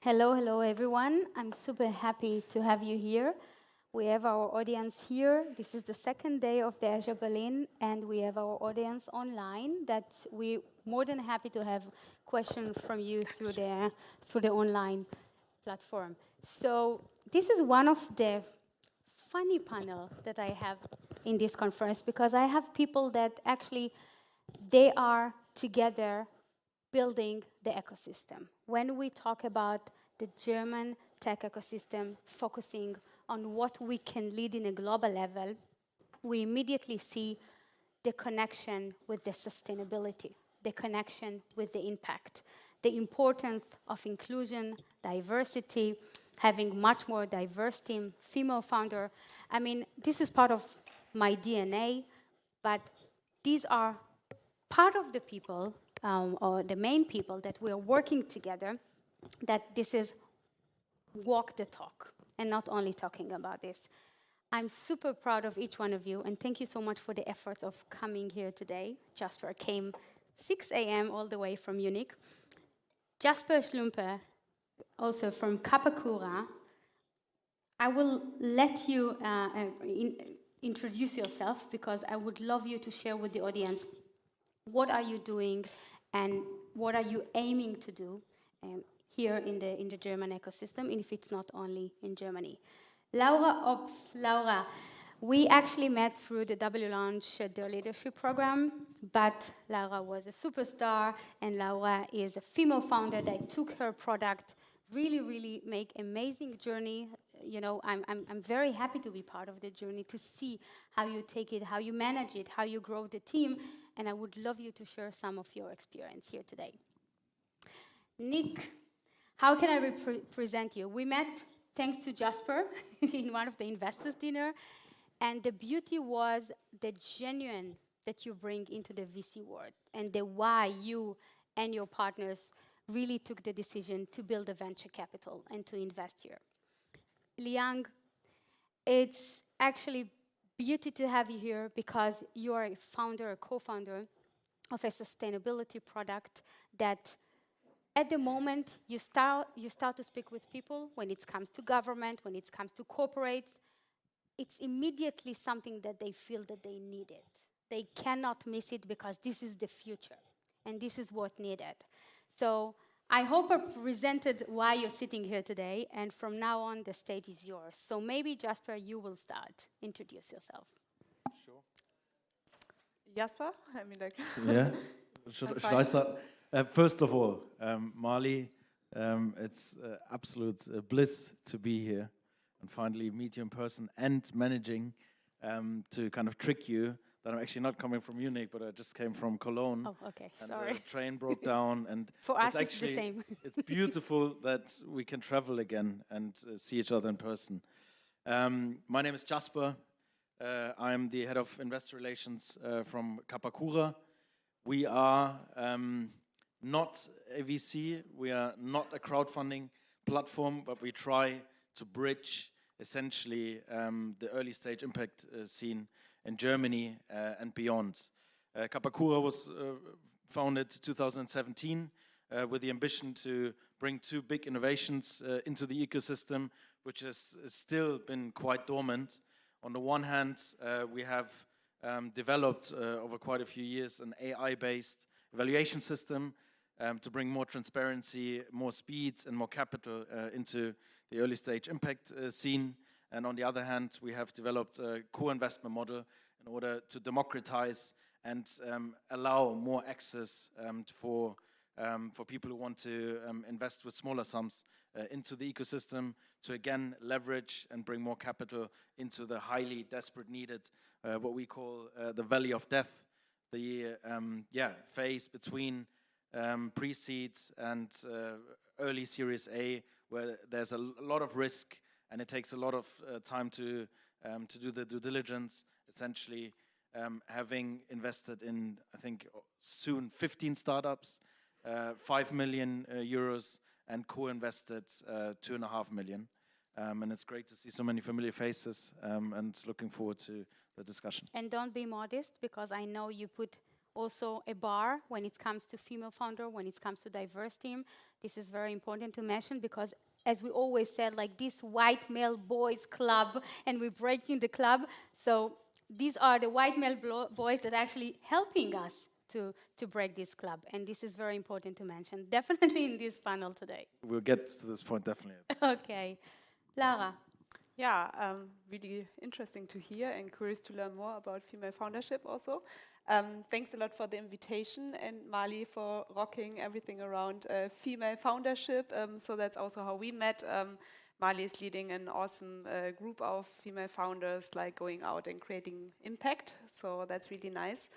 Hello, hello everyone. I'm super happy to have you here. We have our audience here. This is the second day of the Azure Berlin, and we have our audience online that we're more than happy to have questions from you through the online platform. So this is one of the funny panel that I have in this conference because I have people that actually they are together building the ecosystem. When we talk about the German tech ecosystem focusing on what we can lead in a global level, we immediately see the connection with the sustainability, the connection with the impact, the importance of inclusion, diversity, having much more diverse team, female founder. I mean, this is part of my DNA, but these are part of the people or the main people that we are working together, that this is walk the talk and not only talking about this. I'm super proud of each one of you, and thank you so much for the efforts of coming here today. Jasper came 6 a.m. all the way from Munich. Jasper Schlump, also from CapaCura. I will let you introduce yourself because I would love you to share with the audience what are you doing and what are you aiming to do here in the German ecosystem, and if it's not only in Germany. Lara Obst, Laura, we actually met through the W Launch, the leadership program, but Lara was a superstar, and Laura is a female founder that took her product really make amazing journey. You know, I'm very happy to be part of the journey, to see how you take it, how you manage it, how you grow the team, and I would love you to share some of your experience here today. Nick, how can I present you? We met thanks to Jasper in one of the investors' dinner, and the beauty was the genuine that you bring into the VC world and the why you and your partners really took the decision to build a venture capital and to invest here. Liang, it's actually beauty to have you here because you are a founder, a co-founder of a sustainability product that at the moment you start to speak with people when it comes to government, when it comes to corporates, it's immediately something that they feel that they need it. They cannot miss it because this is the future and this is what needed. So I hope I presented why you're sitting here today, and from now on, the stage is yours. So maybe, Jasper, you will start. Introduce yourself. Sure. Jasper, I mean, like. Yeah. Should I start? First of all, Marley, it's absolute bliss to be here and finally meet you in person and managing to kind of trick you that I'm actually not coming from Munich, but I just came from Cologne. Oh, okay, and sorry. The train broke down, and for us, it's the same. It's beautiful that we can travel again and see each other in person. My name is Jasper. I'm the head of investor relations from CapaCura. We are not a VC, we are not a crowdfunding platform, but we try to bridge essentially the early stage impact scene in Germany and beyond. CapaCura was founded 2017 with the ambition to bring two big innovations into the ecosystem, which has still been quite dormant. On the one hand, we have developed over quite a few years an AI-based evaluation system to bring more transparency, more speed, and more capital into the early stage impact scene. And on the other hand, we have developed a co-investment model in order to democratize and allow more access for people who want to invest with smaller sums into the ecosystem to again leverage and bring more capital into the highly desperate needed, what we call the valley of death, the phase between pre-seeds and early Series A, where there's a lot of risk and it takes a lot of time to do the due diligence. Essentially, having invested in, I think, soon 15 startups, 5 million euros, and co-invested 2.5 million. And it's great to see so many familiar faces and looking forward to the discussion. And don't be modest, because I know you put also a bar when it comes to female founder, when it comes to diverse team. This is very important to mention because as we always said, like this white male boys club, and we're breaking the club. So these are the white male boys that are actually helping us to break this club. And this is very important to mention, definitely in this panel today. We'll get to this point definitely. Okay. Lara. Yeah, really interesting to hear and curious to learn more about female foundership also. Thanks a lot for the invitation, and Mali for rocking everything around female foundership. So that's also how we met. Mali is leading an awesome group of female founders, like going out and creating impact. So that's really nice.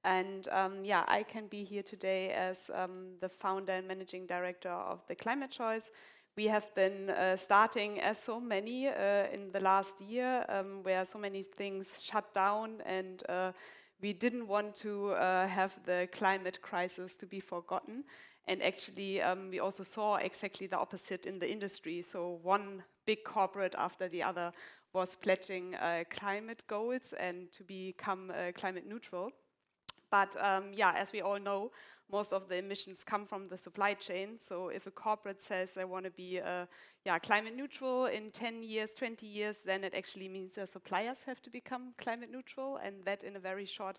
And yeah, I can be here today as the founder and managing director of the Climate Choice. We have been starting as so many in the last year, where so many things shut down, and we didn't want to have the climate crisis to be forgotten. And actually, we also saw exactly the opposite in the industry. So one big corporate after the other was pledging climate goals and to become climate neutral. But yeah, as we all know, most of the emissions come from the supply chain. So if a corporate says they want to be climate neutral in 10 years, 20 years, then it actually means their suppliers have to become climate neutral, and that in a very short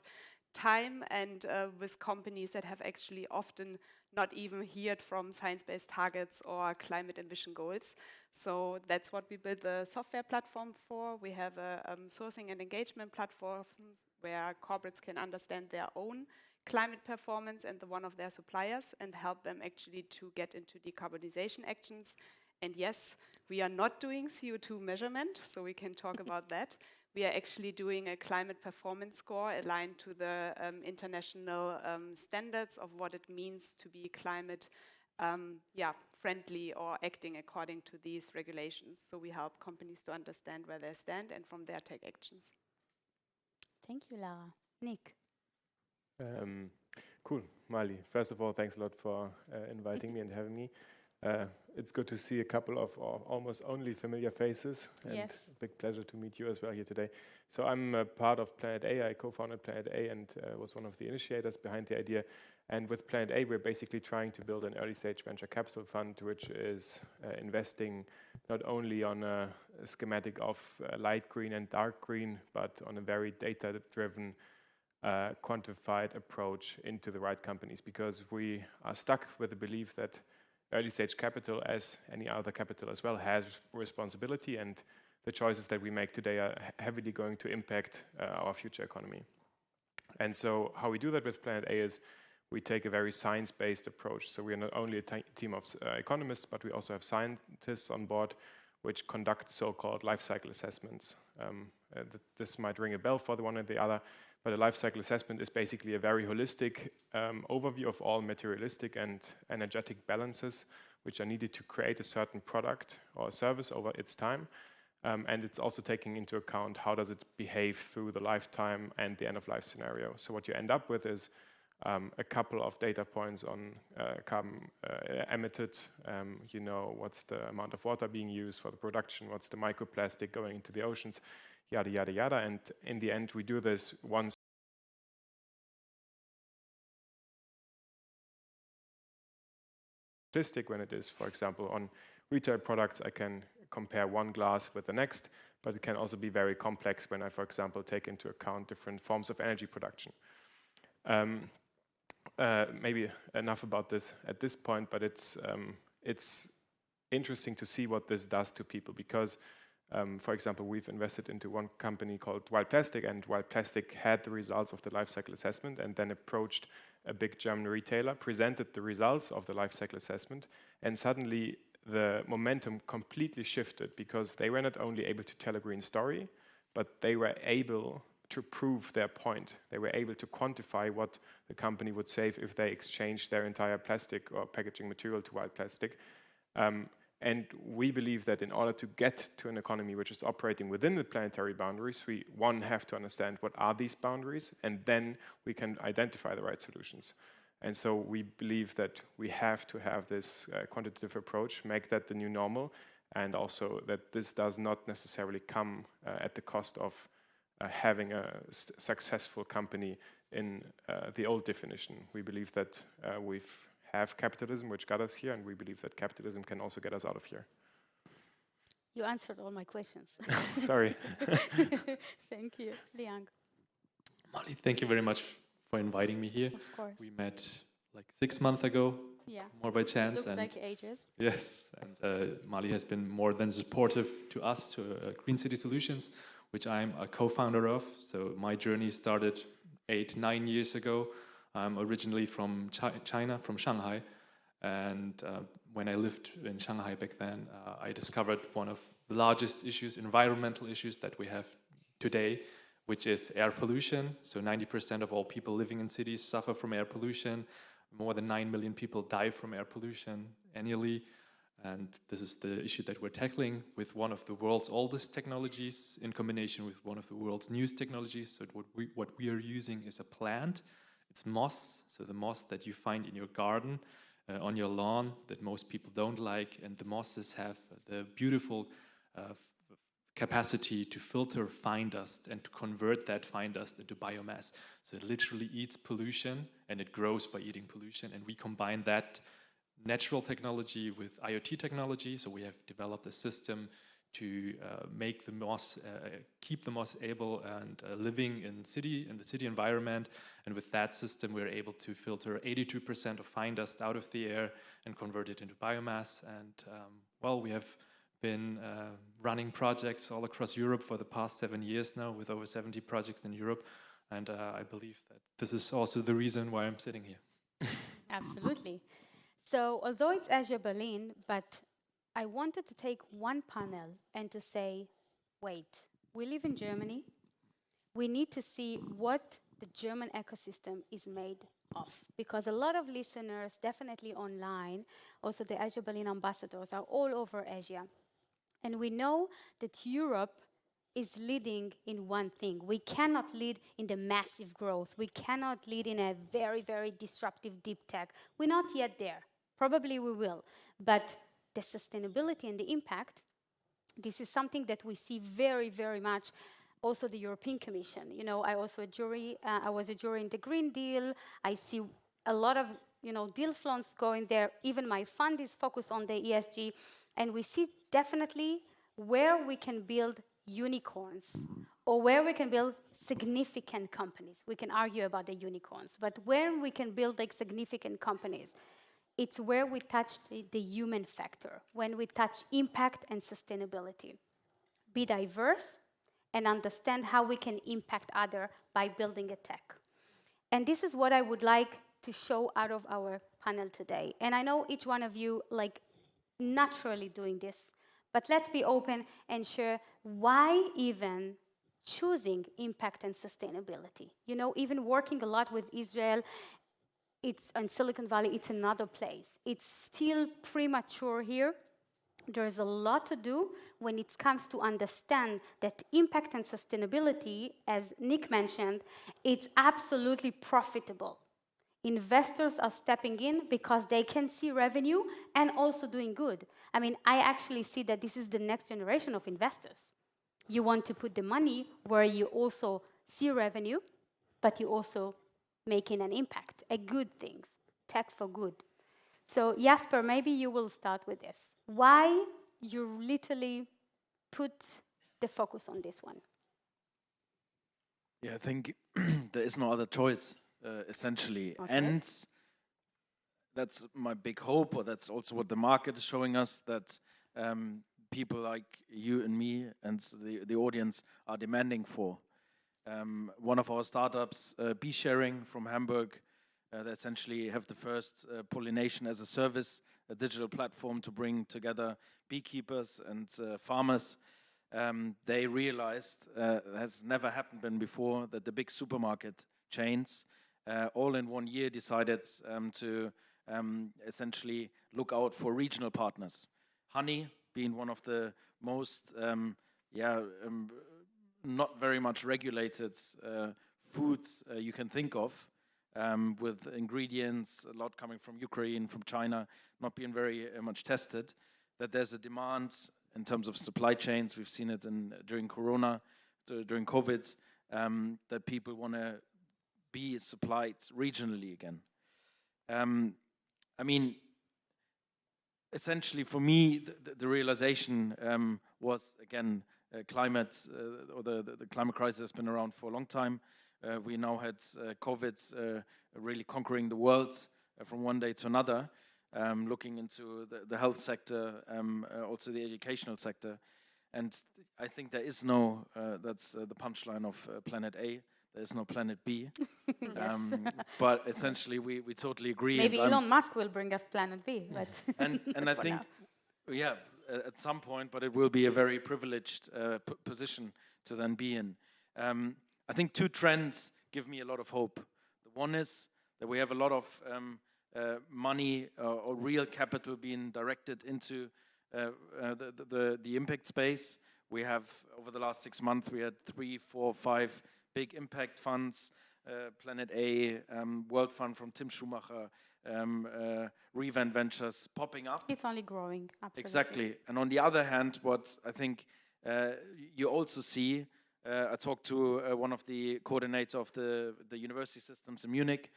time, and with companies that have actually often not even heard from science-based targets or climate ambition goals. So that's what we built the software platform for. We have a sourcing and engagement platform where corporates can understand their own climate performance and the one of their suppliers and help them actually to get into decarbonization actions. And yes, we are not doing CO2 measurement, so we can talk about that. We are actually doing a climate performance score aligned to the international standards of what it means to be climate friendly or acting according to these regulations. So we help companies to understand where they stand and from there take actions. Thank you, Lara. Nick. Cool, Mali. First of all, thanks a lot for inviting me and having me. It's good to see a couple of almost only familiar faces, and yes. Big pleasure to meet you as well here today. So I'm part of Planet A. I co-founded Planet A and was one of the initiators behind the idea. And with Planet A, we're basically trying to build an early-stage venture capital fund, which is investing not only on a schematic of light green and dark green, but on a very data-driven, quantified approach into the right companies, because we are stuck with the belief that early stage capital, as any other capital as well, has responsibility, and the choices that we make today are heavily going to impact our future economy. And so how we do that with Planet A is we take a very science-based approach. So we are not only a team of economists, but we also have scientists on board which conduct so-called life cycle assessments. This might ring a bell for the one or the other, but a life cycle assessment is basically a very holistic overview of all materialistic and energetic balances which are needed to create a certain product or service over its time. And it's also taking into account how does it behave through the lifetime and the end-of-life scenario. So what you end up with is a couple of data points on carbon emitted, you know, what's the amount of water being used for the production, what's the microplastic going into the oceans, yada, yada, yada. And in the end, we do this once. Statistic when it is, for example, on retail products, I can compare one glass with the next, but it can also be very complex when I, for example, take into account different forms of energy production. Maybe enough about this at this point, but it's interesting to see what this does to people because, for example, we've invested into one company called Wild Plastic, and Wild Plastic had the results of the life cycle assessment and then approached a big German retailer, presented the results of the life cycle assessment, and suddenly the momentum completely shifted because they were not only able to tell a green story, but they were able to prove their point. They were able to quantify what the company would save if they exchanged their entire plastic or packaging material to Wild Plastic. And we believe that in order to get to an economy which is operating within the planetary boundaries, we, one, have to understand what are these boundaries, and then we can identify the right solutions. And so we believe that we have to have this quantitative approach, make that the new normal, and also that this does not necessarily come at the cost of having a successful company in the old definition. We believe that we have capitalism, which got us here, and we believe that capitalism can also get us out of here. You answered all my questions. Sorry. Thank you, Liang. Molly, thank you very much for inviting me here. Of course. We met like 6 months ago, Yeah. more by chance. Looks and like ages. yes, and Molly has been more than supportive to us, to Green City Solutions, which I'm a co-founder of. So my journey started 8-9 years ago. I'm originally from China, from Shanghai. And when I lived in Shanghai back then, I discovered one of the largest issues, environmental issues that we have today, which is air pollution. So 90% of all people living in cities suffer from air pollution. More than 9 million people die from air pollution annually. And this is the issue that we're tackling with one of the world's oldest technologies in combination with one of the world's newest technologies. So what we are using is a plant. It's moss, so the moss that you find in your garden, on your lawn, that most people don't like. And the mosses have the beautiful capacity to filter fine dust and to convert that fine dust into biomass. So it literally eats pollution and it grows by eating pollution. And we combine that natural technology with IoT technology. So we have developed a system to make the moss, keep the moss able and living in the city environment. And with that system, we're able to filter 82% of fine dust out of the air and convert it into biomass. And well, we have been running projects all across Europe for the past 7 years now, with over 70 projects in Europe. And I believe that this is also the reason why I'm sitting here. Absolutely. So although it's Azure Berlin, but I wanted to take one panel and to say, wait, we live in Germany. We need to see what the German ecosystem is made of. Because a lot of listeners, definitely online, also the Azure Berlin ambassadors, are all over Asia. And we know that Europe is leading in one thing. We cannot lead in the massive growth. We cannot lead in a very, very disruptive deep tech. We're not yet there. Probably we will. But the sustainability and the impact, this is something that we see very, very much. Also the European Commission. You know, I was a jury in the Green Deal. I see a lot of, deal flows going there. Even my fund is focused on the ESG. And we see definitely where we can build unicorns or where we can build significant companies. We can argue about the unicorns, but where we can build like significant companies, it's where we touch the human factor, when we touch impact and sustainability. Be diverse and understand how we can impact others by building a tech. And this is what I would like to show out of our panel today. And I know each one of you naturally doing this, but let's be open and share why even choosing impact and sustainability. Even working a lot with Israel, it's in Silicon Valley, it's another place. It's still premature here. There is a lot to do when it comes to understand that impact and sustainability, as Nick mentioned, it's absolutely profitable. Investors are stepping in because they can see revenue and also doing good. I mean, I actually see that this is the next generation of investors. You want to put the money where you also see revenue, but you also making an impact, a good thing, tech for good. So Jasper, maybe you will start with this. Why you literally put the focus on this one? Yeah, I think there is no other choice. Essentially. Okay. And that's my big hope, or that's also what the market is showing us, that people like you and me and the audience are demanding for. One of our startups, Bee Sharing from Hamburg, they essentially have the first pollination as a service, a digital platform to bring together beekeepers and farmers. They realized, has never happened before, that the big supermarket chains all in 1 year decided to essentially look out for regional partners. Honey being one of the most, not very much regulated foods you can think of, with ingredients, a lot coming from Ukraine, from China, not being very much tested, that there's a demand in terms of supply chains. We've seen it during Corona, during COVID, that people want to be supplied regionally again. I mean, essentially for me, the realization was, again, climate, or the climate crisis has been around for a long time. We now had COVID really conquering the world from one day to another, looking into the health sector, also the educational sector. And I think there is no, that's the punchline of Planet A, there is no Planet B. But essentially we totally agree. Maybe Elon Musk will bring us Planet B. But and I think, yeah, at some point, but it will be a very privileged position to then be in. I think two trends give me a lot of hope. The one is that we have a lot of money or real capital being directed into the impact space. We have, over the last 6 months, we had 3, 4, 5 big impact funds, Planet A, World Fund from Tim Schumacher, Revent Ventures popping up. It's only growing, absolutely. Exactly. And on the other hand, what I think you also see, I talked to one of the coordinators of the university systems in Munich,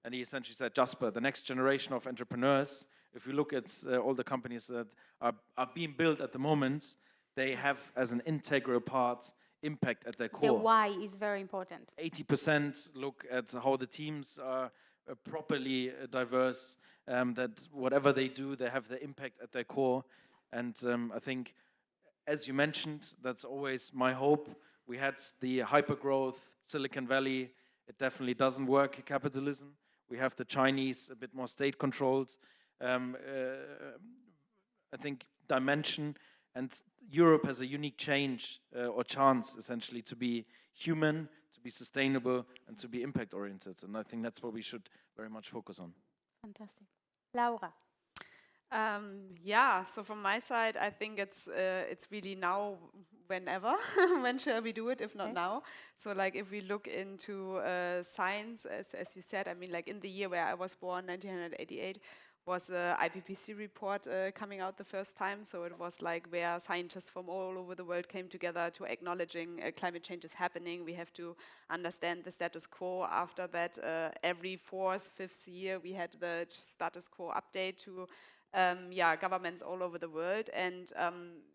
and he essentially said, Jasper, the next generation of entrepreneurs, if you look at all the companies that are being built at the moment, they have as an integral part impact at their core. The why is very important. 80% look at how the teams are properly diverse, that whatever they do, they have the impact at their core. And I think, as you mentioned, that's always my hope. We had the hyper-growth Silicon Valley. It definitely doesn't work, capitalism. We have the Chinese, a bit more state-controlled, I think, dimension. And Europe has a unique change or chance, essentially, to be human, to be sustainable, and to be impact-oriented. And I think that's what we should very much focus on. Fantastic. Laura. Yeah, so from my side, I think it's really now, whenever. When shall we do it, if not now? So like if we look into science, as you said, I mean, like in the year where I was born, 1988, was the IPCC report coming out the first time. So it was like where scientists from all over the world came together to acknowledging climate change is happening. We have to understand the status quo. After that, every 4th, 5th year, we had the status quo update to governments all over the world. And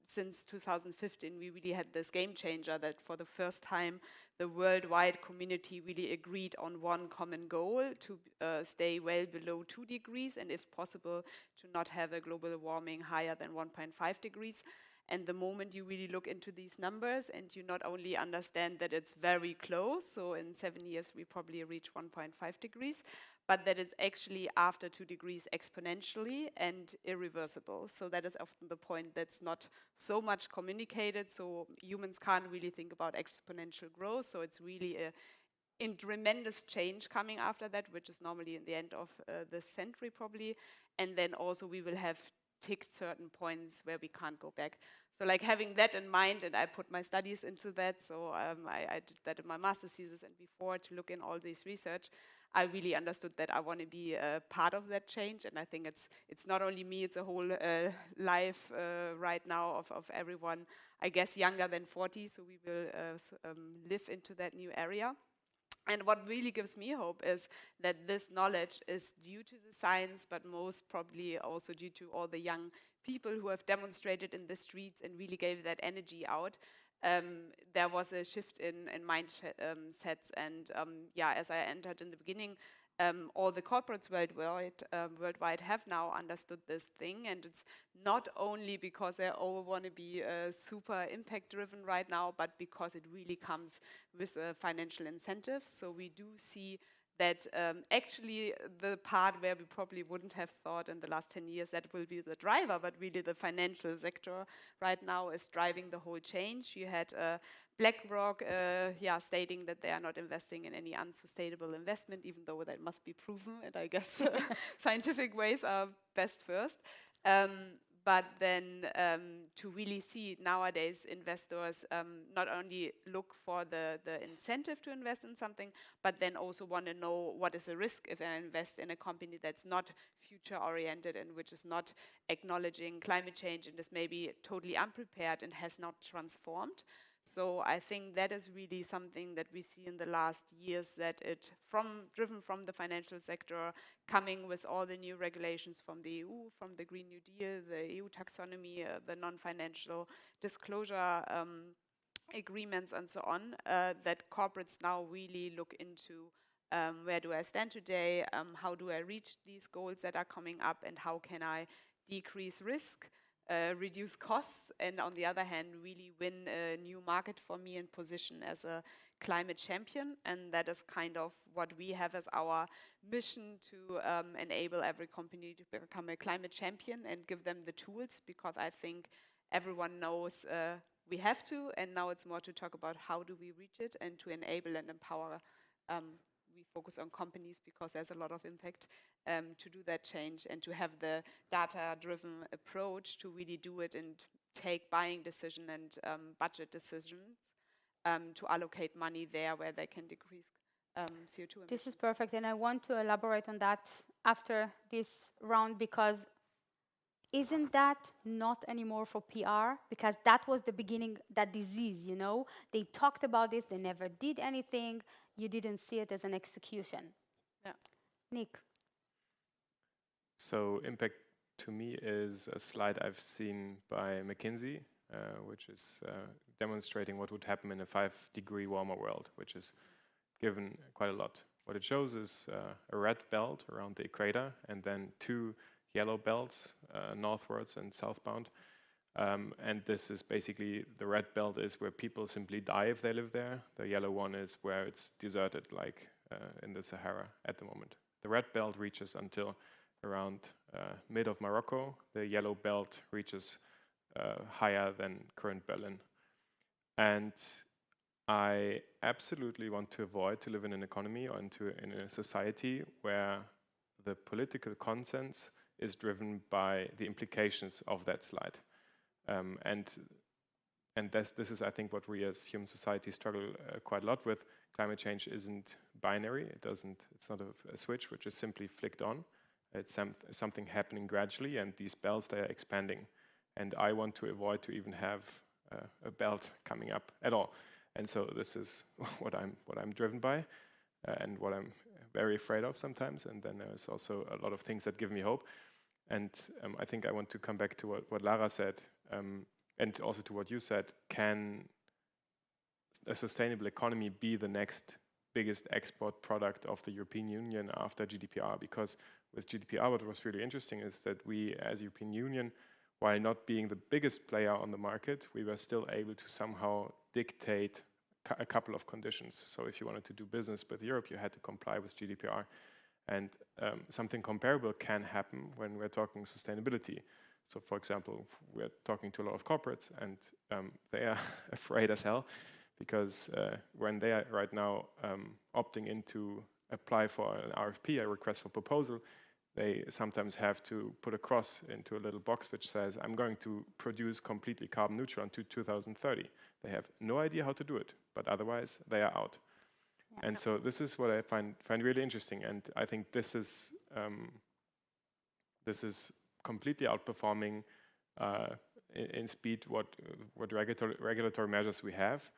since 2015, we really had this game changer that for the first time, the worldwide community really agreed on one common goal to stay well below 2 degrees and, if possible, to not have a global warming higher than 1.5 degrees. And the moment you really look into these numbers and you not only understand that it's very close, so in 7 years we probably reach 1.5 degrees, but that it's actually after 2 degrees exponentially and irreversible. So that is often the point that's not so much communicated. So humans can't really think about exponential growth. So it's really a tremendous change coming after that, which is normally in the end of the century probably. And then also we will have ticked certain points where we can't go back. So like having that in mind, and I put my studies into that, so I did that in my master's thesis and before to look in all this research, I really understood that I want to be a part of that change. And I think it's not only me, it's a whole life right now of everyone, I guess, younger than 40, so we will live into that new area. And what really gives me hope is that this knowledge is due to the science, but most probably also due to all the young people who have demonstrated in the streets and really gave that energy out. There was a shift in mindsets, and as I entered in the beginning, all the corporates worldwide have now understood this thing, and it's not only because they all want to be super impact-driven right now, but because it really comes with a financial incentive. So we do see that actually the part where we probably wouldn't have thought in the last 10 years that will be the driver, but really the financial sector right now is driving the whole change. You had BlackRock stating that they are not investing in any unsustainable investment, even though that must be proven, and I guess scientific ways are best first. But then to really see nowadays investors not only look for the incentive to invest in something, but then also want to know what is the risk if I invest in a company that's not future-oriented and which is not acknowledging climate change and is maybe totally unprepared and has not transformed. So I think that is really something that we see in the last years, that driven from the financial sector, coming with all the new regulations from the EU, from the Green New Deal, the EU taxonomy, the non-financial disclosure agreements and so on, that corporates now really look into where do I stand today, how do I reach these goals that are coming up, and how can I decrease risk, reduce costs, and on the other hand, really win a new market for me and position as a climate champion. And that is kind of what we have as our mission, to enable every company to become a climate champion and give them the tools, because I think everyone knows we have to, and now it's more to talk about how do we reach it and to enable and empower. We focus on companies because there's a lot of impact to do that change and to have the data-driven approach to really do it and take buying decision and budget decisions to allocate money there where they can decrease CO2 emissions. This is perfect, and I want to elaborate on that after this round, because isn't that not anymore for PR? Because that was the beginning, that disease, you know? They talked about this, they never did anything. You didn't see it as an execution. Yeah. Nick. So impact to me is a slide I've seen by McKinsey, which is demonstrating what would happen in a 5-degree warmer world, which is given quite a lot. What it shows is a red belt around the equator, and then 2 yellow belts northwards and southbound. And this is basically, the red belt is where people simply die if they live there. The yellow one is where it's deserted, like in the Sahara at the moment. The red belt reaches until around mid of Morocco. The yellow belt reaches higher than current Berlin. And I absolutely want to avoid to live in an economy or in a society where the political consensus is driven by the implications of that slide. And this is, I think, what we as human society struggle quite a lot with. Climate change isn't binary. It's not a switch which is simply flicked on. It's something happening gradually, and these belts, they are expanding. And I want to avoid to even have a belt coming up at all. And so this is what I'm driven by, and what I'm very afraid of sometimes. And then there's also a lot of things that give me hope. And I think I want to come back to what Lara said, and also to what you said. Can a sustainable economy be the next biggest export product of the European Union after GDPR? Because with GDPR, what was really interesting is that we, as European Union, while not being the biggest player on the market, we were still able to somehow dictate a couple of conditions. So if you wanted to do business with Europe, you had to comply with GDPR. And something comparable can happen when we're talking sustainability. So for example, we're talking to a lot of corporates, and they are afraid as hell, because when they are right now opting in to apply for an RFP, a request for proposal, they sometimes have to put a cross into a little box which says, I'm going to produce completely carbon neutral until 2030. They have no idea how to do it, but otherwise they are out. Yeah. And so this is what I find really interesting, and I think this is completely outperforming in speed what regulatory measures we have.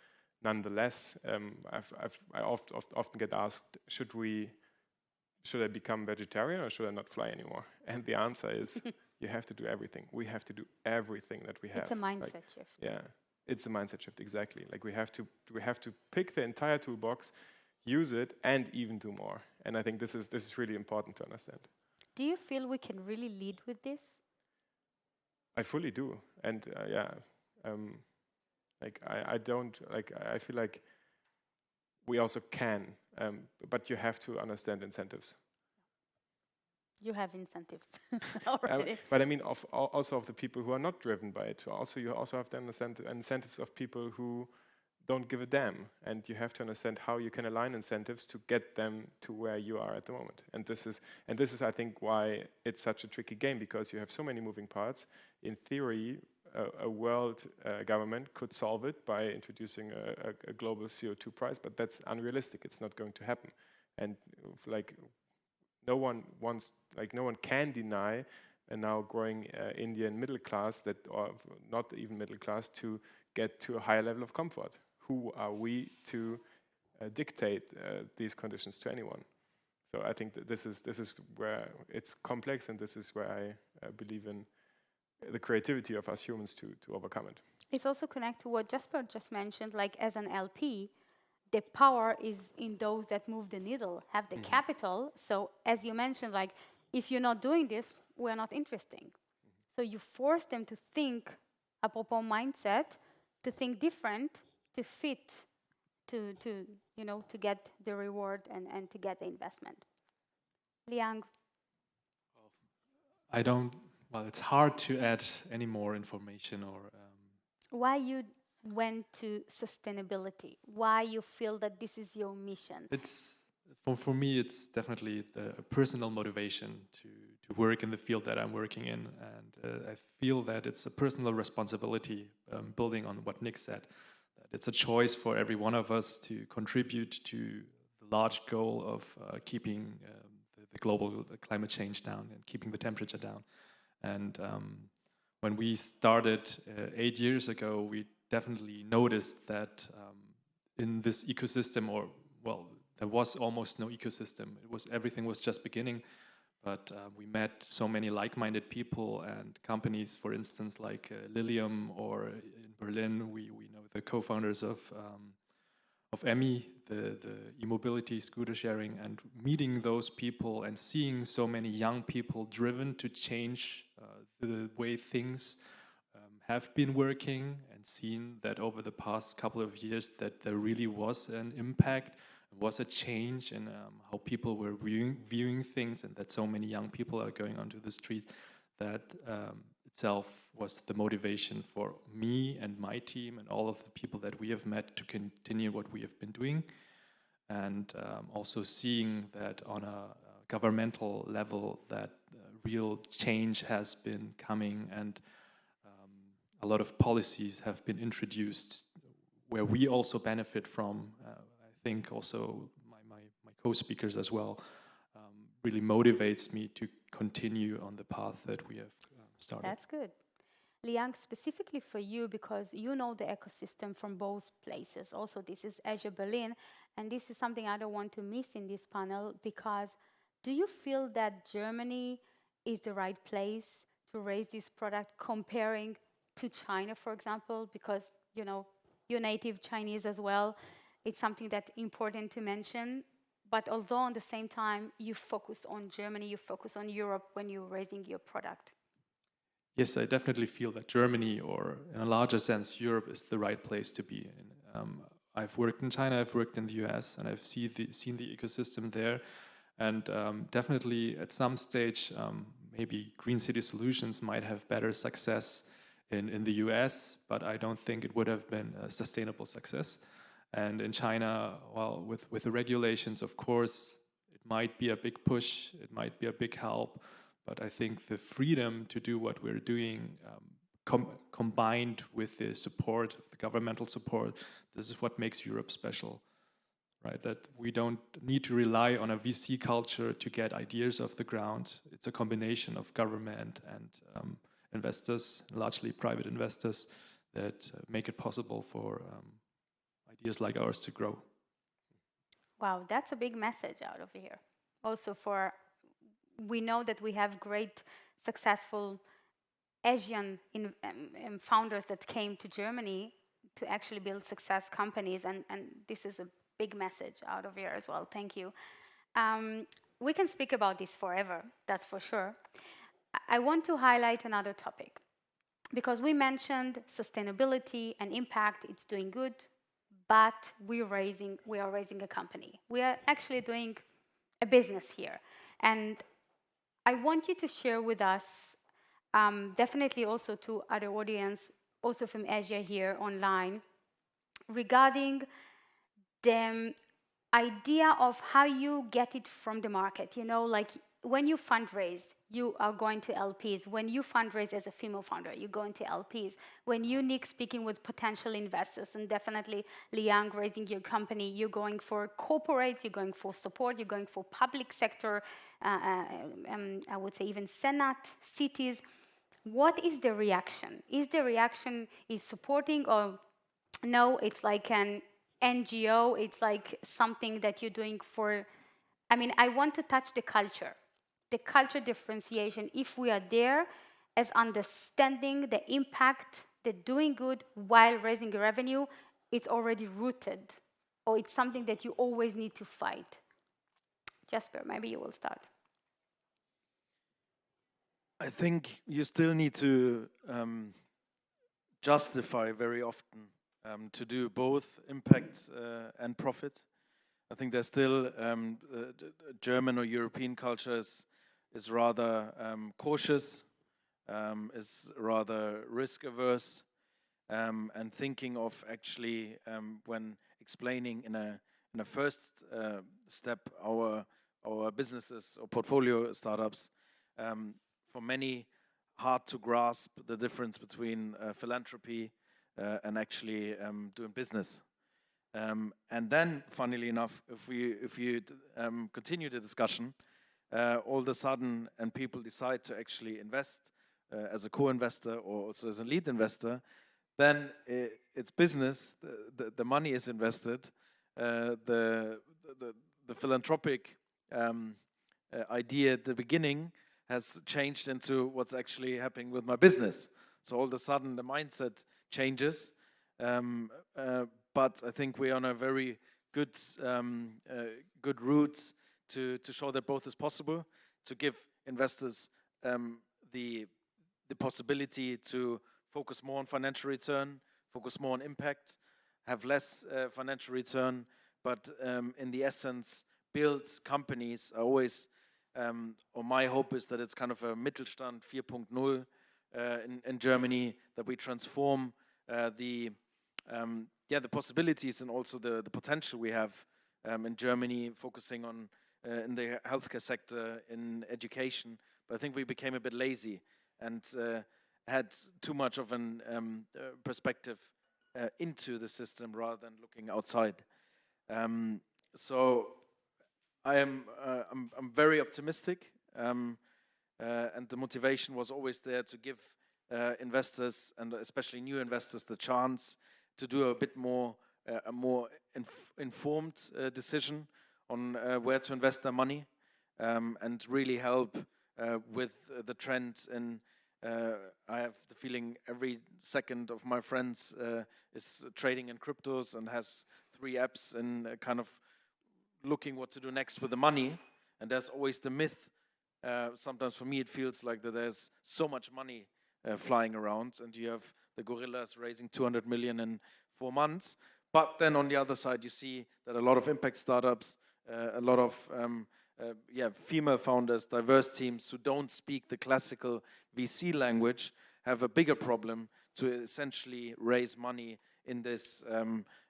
Nonetheless, I often get asked, should I become vegetarian or should I not fly anymore? And the answer is, you have to do everything. We have to do everything that we have. It's a mindset shift. Yeah, it's a mindset shift, exactly. Like we have to pick the entire toolbox, use it, and even do more. And I think this is really important to understand. Do you feel we can really lead with this? I fully do, and I feel like we also can, but you have to understand incentives. You have incentives already. But I mean, also of the people who are not driven by it. You also have to understand the incentives of people who don't give a damn, and you have to understand how you can align incentives to get them to where you are at the moment. And this is, I think, why it's such a tricky game, because you have so many moving parts. In theory, a world government could solve it by introducing a global CO2 price, but that's unrealistic. It's not going to happen. And no one can deny a now growing Indian middle class, or not even middle class, to get to a higher level of comfort. Who are we to dictate these conditions to anyone? So I think that this is where it's complex, and this is where I believe in the creativity of us humans to overcome it. It's also connected to what Jasper just mentioned, like as an LP, the power is in those that move the needle, have the capital. So as you mentioned, like if you're not doing this, we're not interesting. So you force them to think, apropos mindset, to think different, to fit, to get the reward and to get the investment. Liang. It's hard to add any more information or. Why you went to sustainability? Why you feel that this is your mission? It's for me, it's definitely a personal motivation to work in the field that I'm working in, and I feel that it's a personal responsibility, building on what Nick said, that it's a choice for every one of us to contribute to the large goal of keeping the global climate change down and keeping the temperature down. And when we started 8 years ago, we definitely noticed that in this ecosystem, there was almost no ecosystem. Everything was just beginning, but we met so many like-minded people and companies, for instance, like Lilium, or in Berlin, we know the co-founders of EMI, the e-mobility scooter sharing, and meeting those people and seeing so many young people driven to change the way things have been working, and seen that over the past couple of years that there really was an impact, was a change in how people were viewing things, and that so many young people are going onto the street. That itself was the motivation for me and my team and all of the people that we have met to continue what we have been doing. And also seeing that on a governmental level that real change has been coming, and a lot of policies have been introduced where we also benefit from. I think also my co-speakers as well really motivates me to continue on the path that we have started. That's good. Liang, specifically for you, because you know the ecosystem from both places. Also, this is Azure Berlin, and this is something I don't want to miss in this panel, because do you feel that Germany is the right place to raise this product comparing to China, for example? Because, you're native Chinese as well. It's something that's important to mention. But although at the same time, you focus on Germany, you focus on Europe when you're raising your product. Yes, I definitely feel that Germany, or in a larger sense, Europe, is the right place to be in. I've worked in China, I've worked in the US, and I've seen the ecosystem there. And definitely at some stage, maybe Green City Solutions might have better success in the US, but I don't think it would have been a sustainable success. And in China, well, with the regulations, of course, it might be a big push, it might be a big help, but I think the freedom to do what we're doing, combined with the support, the governmental support, this is what makes Europe special, right? That we don't need to rely on a VC culture to get ideas off the ground. It's a combination of government and investors, largely private investors, that make it possible for ideas like ours to grow. Wow, that's a big message out of here. Also we know that we have great, successful Asian founders that came to Germany to actually build success companies, and this is a big message out of here as well. Thank you. We can speak about this forever, that's for sure. I want to highlight another topic, because we mentioned sustainability and impact, it's doing good, but we are raising a company. We are actually doing a business here. And I want you to share with us, definitely also to other audience, also from Asia here online, regarding the idea of how you get it from the market. Like when you fundraise, you are going to LPs. When you fundraise as a female founder, you go into LPs. When you, Nick, speaking with potential investors, and definitely Liang raising your company, you're going for corporates, you're going for support, you're going for public sector, I would say even Senate, cities. What is the reaction? Is the reaction supporting, or no, it's like an NGO, it's like something that you're doing for, I mean, I want to touch the culture differentiation. If we are there as understanding the impact, the doing good while raising revenue, it's already rooted, or it's something that you always need to fight. Jasper, maybe you will start. I think you still need to justify very often to do both impact and profit. I think there's still German or European culture is rather cautious, is rather risk averse, and thinking of actually when explaining in a first step our businesses or portfolio startups, for many hard to grasp the difference between philanthropy and actually doing business. And then, funnily enough, if you continue the discussion, all of a sudden, and people decide to actually invest as a co-investor or also as a lead investor, then it's business. The money is invested. The philanthropic idea at the beginning has changed into what's actually happening with my business. So all of a sudden, the mindset changes. But I think we're on a very good good route to show that both is possible, to give investors the possibility to focus more on financial return, focus more on impact, have less financial return, but in the essence, build companies. I always, or my hope is that it's kind of a Mittelstand 4.0 in Germany, that we transform the possibilities and also the potential we have in Germany, focusing on in the healthcare sector, in education. But I think we became a bit lazy and had too much of an perspective into the system rather than looking outside. So I'm very optimistic, and the motivation was always there to give investors, and especially new investors, the chance to do a bit more, a more informed decision on where to invest their money, and really help with the trend. And I have the feeling every second of my friends is trading in cryptos and has 3 apps and kind of looking what to do next with the money. And there's always the myth. Sometimes for me it feels like that there's so much money flying around, and you have the gorillas raising 200 million in 4 months. But then on the other side, you see that a lot of impact startups, a lot of female founders, diverse teams who don't speak the classical VC language have a bigger problem to essentially raise money in this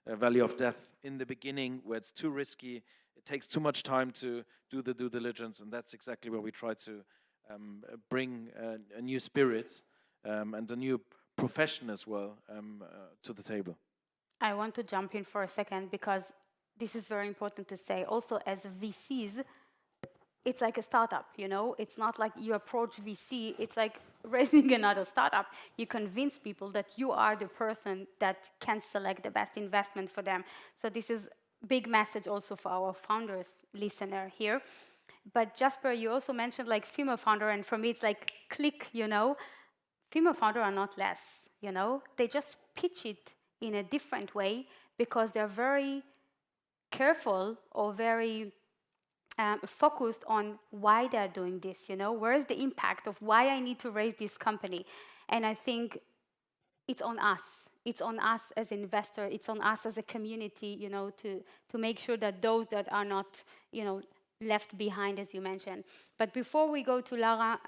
valley of death in the beginning, where it's too risky. It takes too much time to do the due diligence, and that's exactly where we try to bring a new spirit and a new profession as well to the table. I want to jump in for a second, because this is very important to say. Also, as VCs, it's like a startup, you know? It's not like you approach VC, it's like raising another startup. You convince people that you are the person that can select the best investment for them. So this is a big message also for our founders listener here. But Jasper, you also mentioned like female founder, and for me it's like click, you know? Female founders are not less, you know? They just pitch it in a different way because they're very careful or very focused on why they're doing this, you know? Where is the impact of why I need to raise this company? And I think it's on us. It's on us as investors. It's on us as a community, you know, to make sure that those that are not, you know, left behind, as you mentioned. But before we go to Lara,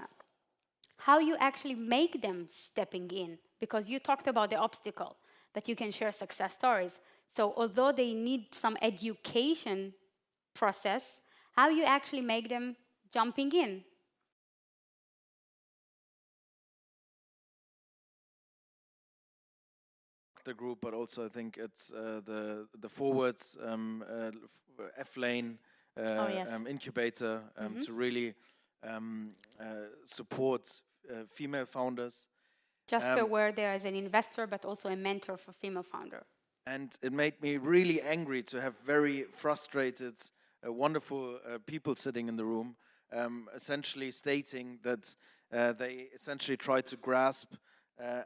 how you actually make them stepping in? Because you talked about the obstacle, but you can share success stories. So although they need some education process, how you actually make them jumping in? The group, but also I think it's the forwards, F-Lane incubator to really support female founders. Jasper were there as an investor, but also a mentor for female founder. And it made me really angry to have very frustrated, wonderful people sitting in the room, essentially stating that they essentially try to grasp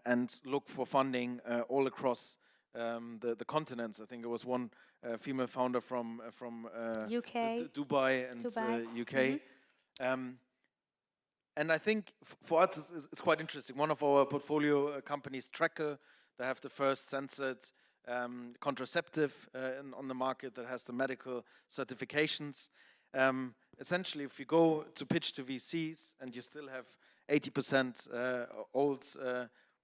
and look for funding all across the continents. I think it was one female founder from UK. Dubai and UK. And I think for us, it's quite interesting. One of our portfolio companies, Tracker, they have the first censored contraceptive on the market that has the medical certifications. Essentially, if you go to pitch to VCs and you still have 80% old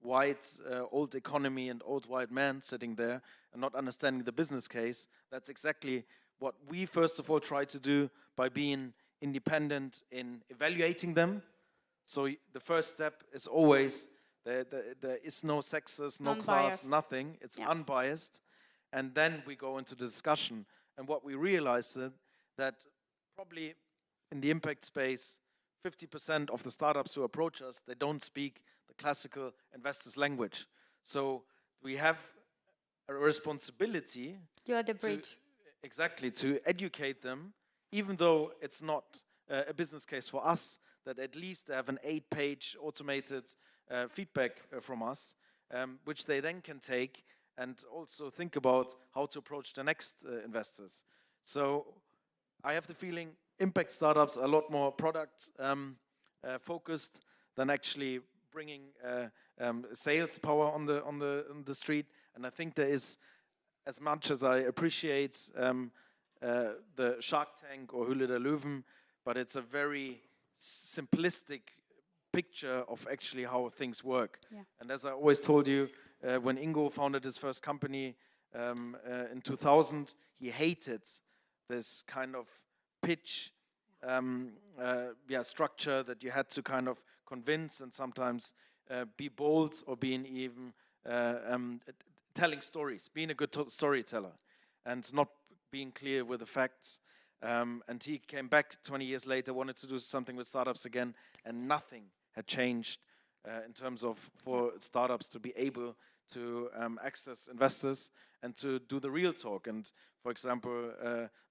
white, old economy and old white men sitting there and not understanding the business case, that's exactly what we first of all try to do by being independent in evaluating them. So the first step is always there is no sexist, no class, nothing. It's unbiased. And then we go into the discussion. And what we realized that probably in the impact space, 50% of the startups who approach us, they don't speak the classical investors' language. So we have a responsibility. You're the bridge. Exactly, to educate them, even though it's not a business case for us, that at least they have an 8-page automated feedback from us, which they then can take and also think about how to approach the next investors. So I have the feeling impact startups are a lot more product focused than actually bringing sales power on the street. And I think there is, as much as I appreciate the Shark Tank or Höhle der Löwen, but it's a very simplistic picture of actually how things work. Yeah. And as I always told you, when Ingo founded his first company in 2000, he hated this kind of pitch structure that you had to kind of convince and sometimes be bold or being even telling stories, being a good storyteller and not being clear with the facts. And he came back 20 years later, wanted to do something with startups again, and nothing had changed in terms of for startups to be able to access investors and to do the real talk. And for example,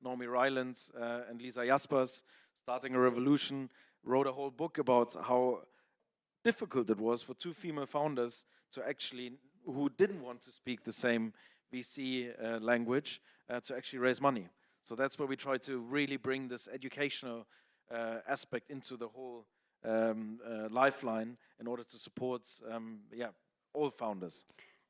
Naomi Rylands and Lisa Jaspers, Starting a Revolution, wrote a whole book about how difficult it was for two female founders to actually, who didn't want to speak the same VC language, to actually raise money. So that's where we try to really bring this educational aspect into the whole lifeline in order to support all founders.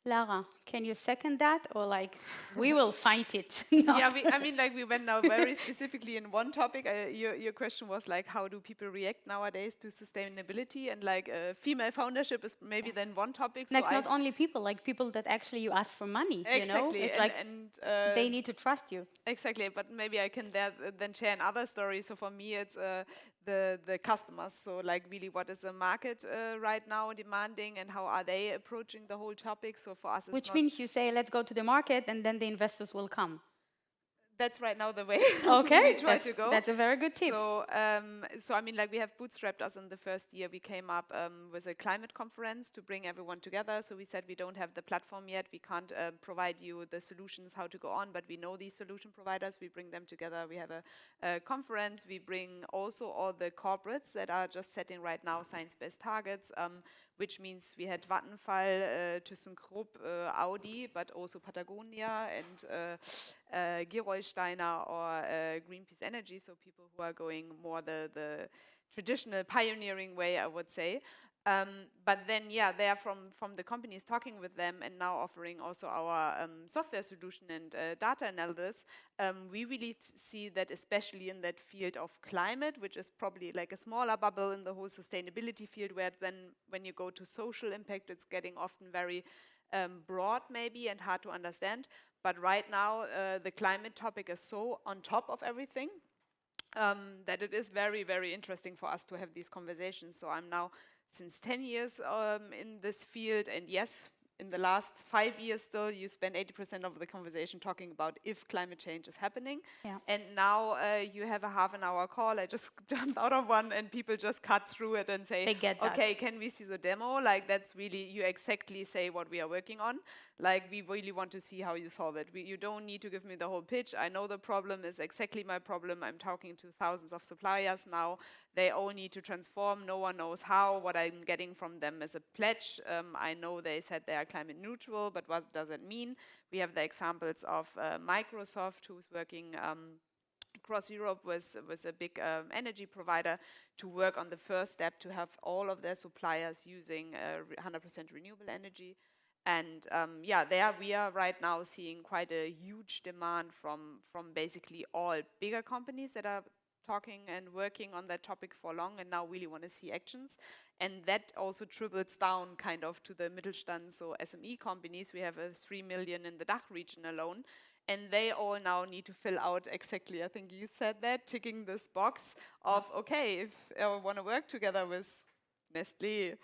Lara, can you second that, or like we will fight it? No. Yeah, I mean, like we went now very specifically in one topic. Your question was like, how do people react nowadays to sustainability? And like female foundership is maybe then one topic. Like so not only people, like people that actually you ask for money. Exactly. You know? It's like they need to trust you. Exactly, but maybe I can then share another story. So for me, it's the customers. So like really, what is the market right now demanding, and how are they approaching the whole topic? So for us, which means you say, let's go to the market, and then the investors will come. That's right now the way okay, we try to go. That's a very good tip. So, so I mean, like we have bootstrapped us in the first year. We came up with a climate conference to bring everyone together. So we said we don't have the platform yet. We can't provide you the solutions how to go on, but we know these solution providers. We bring them together. We have a conference. We bring also all the corporates that are just setting right now science-based targets, which means we had Vattenfall, ThyssenKrupp, Audi, but also Patagonia and Gerolsteiner or Greenpeace Energy, so people who are going more the traditional pioneering way, I would say. But then, yeah, they are from the companies talking with them and now offering also our software solution and data analysis. We really see that especially in that field of climate, which is probably like a smaller bubble in the whole sustainability field, where then when you go to social impact, it's getting often very broad maybe and hard to understand. But right now, the climate topic is so on top of everything that it is very, very interesting for us to have these conversations. So I'm now since 10 years in this field, and yes, in the last 5 years still, you spend 80% of the conversation talking about if climate change is happening. Yeah. And now you have a half an hour call. I just jumped out of one and people just cut through it and say, They get that. okay, can we see the demo? Like that's really, you exactly say what we are working on. Like we really want to see how you solve it. You don't need to give me the whole pitch. I know the problem is exactly my problem. I'm talking to thousands of suppliers now. They all need to transform. No one knows how. What I'm getting from them is a pledge. I know they said they are climate neutral, but what does it mean? We have the examples of Microsoft, who's working across Europe with a big energy provider to work on the first step to have all of their suppliers using 100% renewable energy. And there we are right now seeing quite a huge demand from basically all bigger companies that are talking and working on that topic for long and now really want to see actions. And that also triples down kind of to the Mittelstand, so SME companies. We have 3 million in the DACH region alone. And they all now need to fill out exactly, I think you said that, ticking this box of, okay, if I want to work together with Nestle,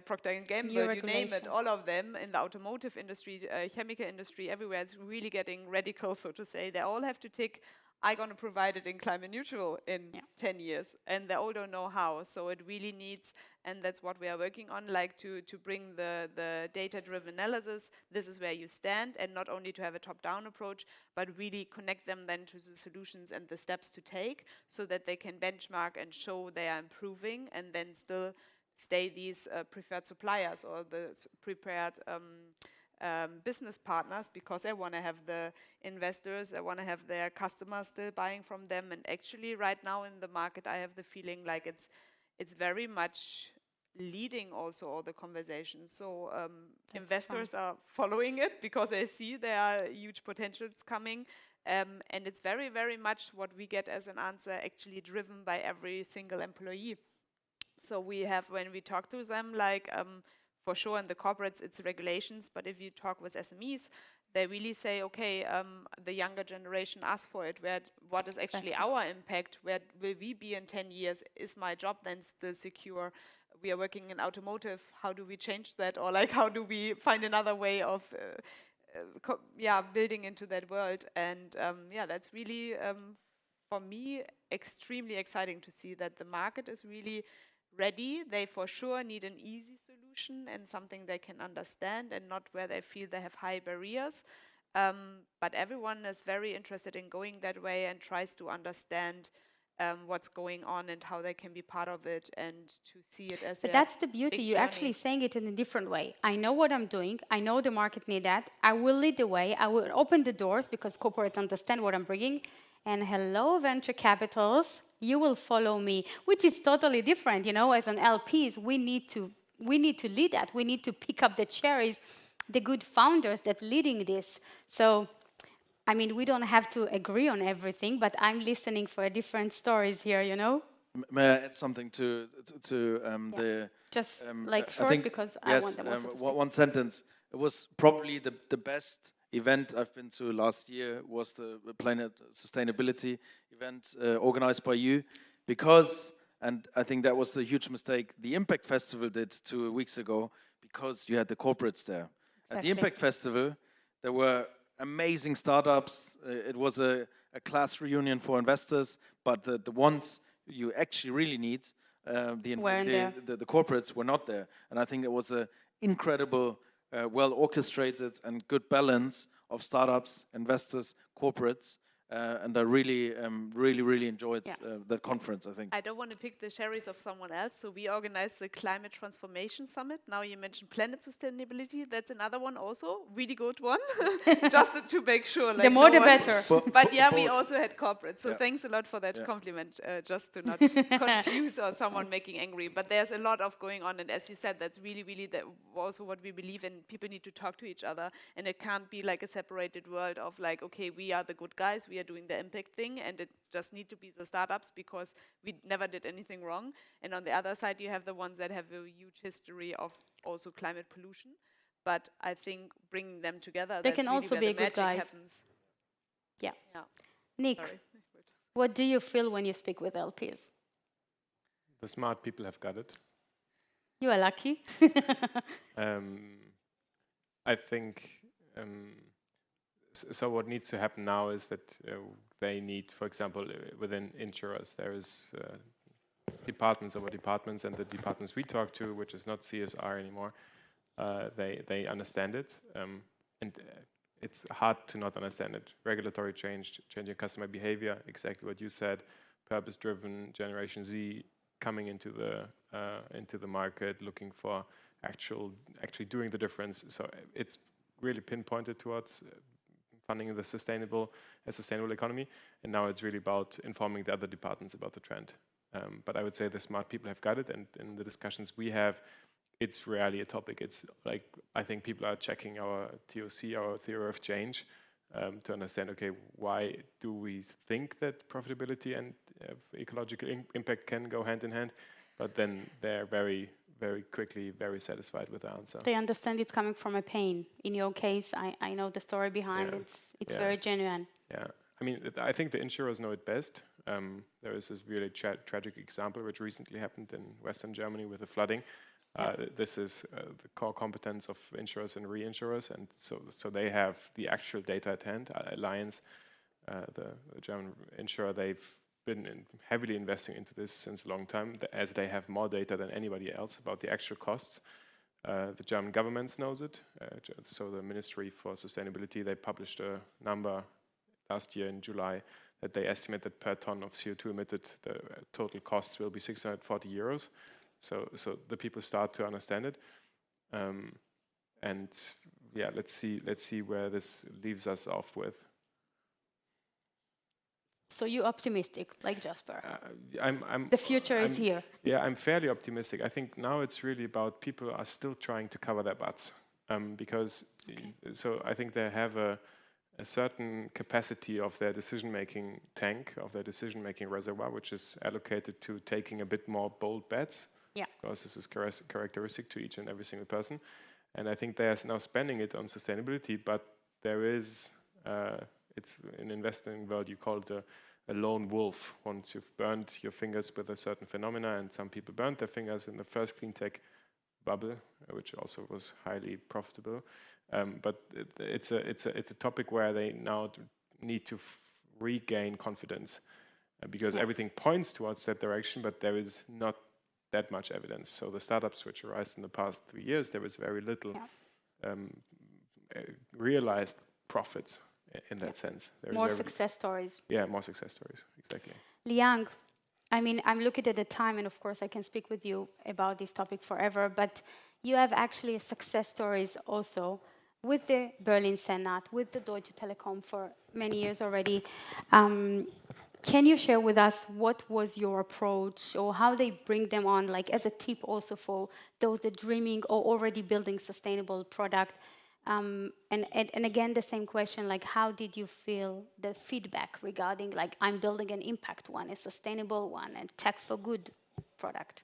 Procter & Gamble, you name it, all of them in the automotive industry, chemical industry, everywhere, it's really getting radical, so to say. They all have to tick, I'm going to provide it in climate neutral in 10 years. And they all don't know how. So it really needs, and that's what we are working on, like to bring the data-driven analysis. This is where you stand, and not only to have a top-down approach, but really connect them then to the solutions and the steps to take so that they can benchmark and show they are improving and then still stay these preferred suppliers or the prepared business partners, because they want to have the investors, they want to have their customers still buying from them. And actually right now in the market, I have the feeling like it's very much leading also all the conversations. So investors are following it because they see there are huge potentials coming. And it's very, very much what we get as an answer actually driven by every single employee. So we have, when we talk to them, like for sure in the corporates it's regulations, but if you talk with SMEs, they really say, okay, the younger generation asks for it. What is actually our impact? Where will we be in 10 years? Is my job then still secure? We are working in automotive. How do we change that? Or like, how do we find another way of building into that world? And that's really, for me, extremely exciting to see that the market is really ready. They for sure need an easy solution and something they can understand and not where they feel they have high barriers. But everyone is very interested in going that way and tries to understand what's going on and how they can be part of it and to see it as But that's the beauty. You're actually saying it in a different way. I know what I'm doing. I know the market need that. I will lead the way. I will open the doors because corporates understand what I'm bringing. And hello, venture capitals, you will follow me, which is totally different. You know, as an LPs, we need to lead that. We need to pick up the cherries, the good founders that leading this. So, I mean, we don't have to agree on everything, but I'm listening for different stories here. You know. May I add something to the? Just like short, because I want them also to speak. One sentence. It was probably the best event I've been to last year was the Planet Sustainability event organized by you, because, and I think that was the huge mistake the Impact Festival did 2 weeks ago, because you had the corporates there. At the Impact Festival, there were amazing startups. It was a class reunion for investors, but the ones you actually really need, the corporates were not there. And I think it was an incredible well orchestrated and good balance of startups, investors, corporates, and I really enjoyed that conference, I think. I don't want to pick the cherries of someone else, so we organized the Climate Transformation Summit. Now you mentioned Planet Sustainability, that's another one also, really good one, just to make sure. Like the more the better. But we also had corporate, so thanks a lot for that compliment, just to not confuse or someone making angry. But there's a lot of going on, and as you said, that's really also what we believe in. People need to talk to each other, and it can't be like a separated world of like, okay, we are the good guys, we are doing the impact thing, and it just need to be the startups because we never did anything wrong. And on the other side, you have the ones that have a huge history of also climate pollution. But I think bringing them together, they can also be good guys. Happens. Yeah. Nick, what do you feel when you speak with LPs? The smart people have got it. You are lucky. I think so. What needs to happen now is that they need, for example, within insurers, there is departments over departments, and the departments we talk to, which is not CSR anymore, they understand it, and it's hard to not understand it. Regulatory change, changing customer behavior, exactly what you said, purpose-driven Generation Z coming into the market, looking for actually doing the difference. So it's really pinpointed towards funding the sustainable economy, and now it's really about informing the other departments about the trend. But I would say the smart people have got it, and in the discussions we have, it's rarely a topic. It's like, I think people are checking our TOC, our theory of change, to understand, okay, why do we think that profitability and ecological impact can go hand in hand? But then they're very, very quickly very satisfied with the answer. They understand it's coming from a pain. In your case, I know the story behind it. It's very genuine. Yeah, I mean, I think the insurers know it best. There is this really tragic example which recently happened in Western Germany with the flooding. This is the core competence of insurers and reinsurers, and so they have the actual data at hand. Allianz, the German insurer, they've been heavily investing into this since a long time, as they have more data than anybody else about the actual costs. The German government knows it. So the Ministry for Sustainability, they published a number last year in July that they estimate that per ton of CO2 emitted, the total costs will be 640 euros. So the people start to understand it, and yeah, let's see where this leaves us off with. So you're optimistic, like Jasper. I'm the future is here. Yeah, I'm fairly optimistic. I think now it's really about people are still trying to cover their butts, because so I think they have a certain capacity of their decision-making tank, of their decision-making reservoir, which is allocated to taking a bit more bold bets. Yeah. Because this is characteristic to each and every single person. And I think they are now spending it on sustainability, but there is, it's in investing world, you call it a lone wolf. Once you've burned your fingers with a certain phenomena, and some people burned their fingers in the first clean tech bubble, which also was highly profitable. But it's a topic where they now need to regain confidence, because everything points towards that direction, but there is not that much evidence. So the startups which arose in the past 3 years, there was very little realized profits in that sense. More success stories. Yeah, more success stories, exactly. Liang, I mean, I'm looking at the time, and of course I can speak with you about this topic forever, but you have actually success stories also with the Berlin Senat, with the Deutsche Telekom for many years already. Can you share with us what was your approach, or how they bring them on, like as a tip also for those that dreaming or already building sustainable product? And again, the same question, like how did you feel the feedback regarding, like, I'm building an impact one, a sustainable one, and tech for good product?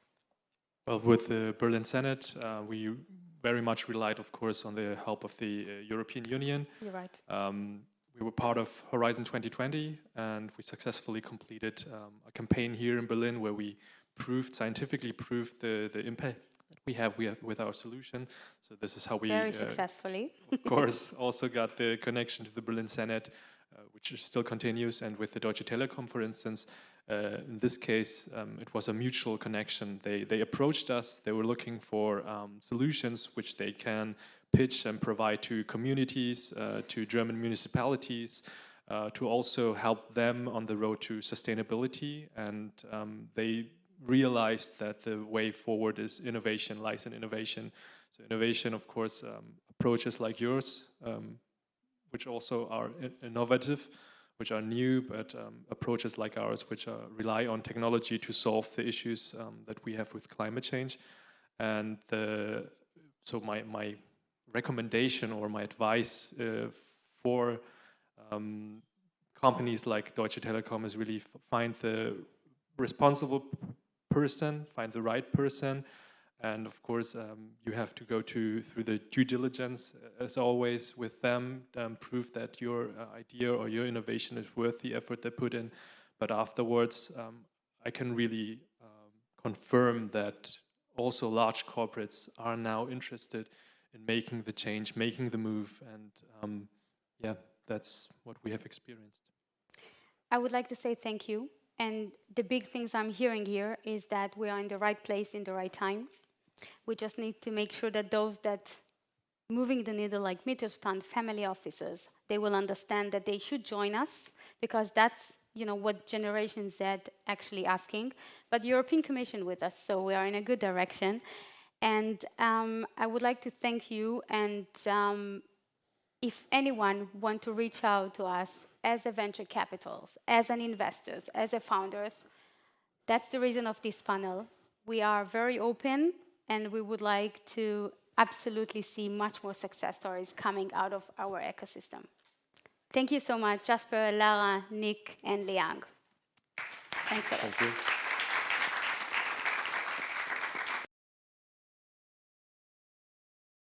Well, with the Berlin Senate, we very much relied, of course, on the help of the European Union. You're right. We were part of Horizon 2020, and we successfully completed a campaign here in Berlin where we scientifically proved the impact we have with our solution. So this is how we very successfully, of course, also got the connection to the Berlin Senate, which still continues. And with the Deutsche Telekom, for instance, in this case, it was a mutual connection. They approached us. They were looking for solutions which they can pitch and provide to communities, to German municipalities, to also help them on the road to sustainability. And they realized that the way forward is innovation, lies in innovation. So innovation, of course, approaches like yours, which also are innovative, which are new, but approaches like ours, which rely on technology to solve the issues that we have with climate change. And so my recommendation or my advice for companies like Deutsche Telekom is really find the responsible person, find the right person, and of course you have to go through the due diligence as always with them, prove that your idea or your innovation is worth the effort they put in. But afterwards, I can really confirm that also large corporates are now interested in making the change, making the move, and yeah, that's what we have experienced. I would like to say thank you. And the big things I'm hearing here is that we are in the right place in the right time. We just need to make sure that those that moving the needle like Mittelstand family offices, they will understand that they should join us because that's what Generation Z actually asking. But European Commission with us, so we are in a good direction. And I would like to thank you. And if anyone want to reach out to us as a venture capitals, as an investors, as a founders, that's the reason of this panel. We are very open, and we would like to absolutely see much more success stories coming out of our ecosystem. Thank you so much, Jasper, Lara, Nick, and Liang. Thanks a lot. Thank you.